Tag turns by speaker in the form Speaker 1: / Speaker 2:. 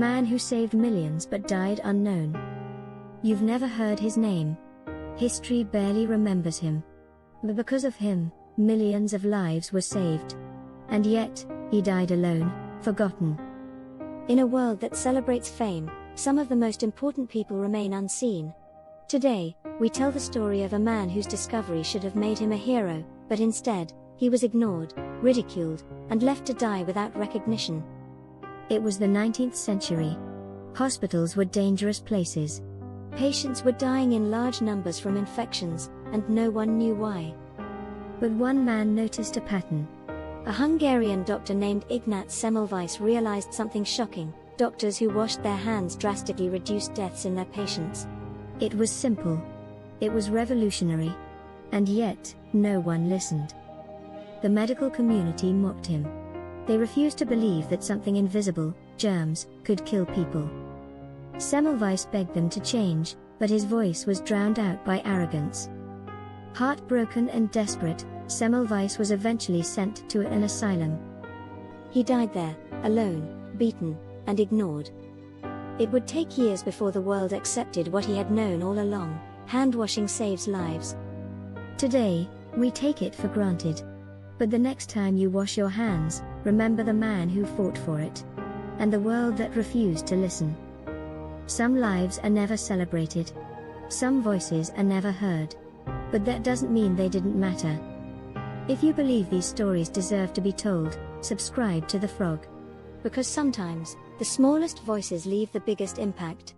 Speaker 1: man who saved millions but died unknown. You've never heard his name. History barely remembers him. But because of him, millions of lives were saved. And yet, he died alone, forgotten. In a world that celebrates fame, some of the most important people remain unseen. Today, we tell the story of a man whose discovery should have made him a hero, but instead, he was ignored, ridiculed, and left to die without recognition. It was the 19th century. Hospitals were dangerous places. Patients were dying in large numbers from infections, and no one knew why. But one man noticed a pattern. A Hungarian doctor named Ignác Semmelweis realized something shocking: doctors who washed their hands drastically reduced deaths in their patients. It was simple. It was revolutionary. And yet, no one listened. The medical community mocked him. They refused to believe that something invisible, germs, could kill people. Semmelweis begged them to change, but his voice was drowned out by arrogance. Heartbroken and desperate, Semmelweis was eventually sent to an asylum. He died there, alone, beaten, and ignored. It would take years before the world accepted what he had known all along: hand-washing saves lives. Today, we take it for granted. But the next time you wash your hands, remember the man who fought for it. And the world that refused to listen. Some lives are never celebrated. Some voices are never heard. But that doesn't mean they didn't matter. If you believe these stories deserve to be told, subscribe to The Frog. Because sometimes, the smallest voices leave the biggest impact.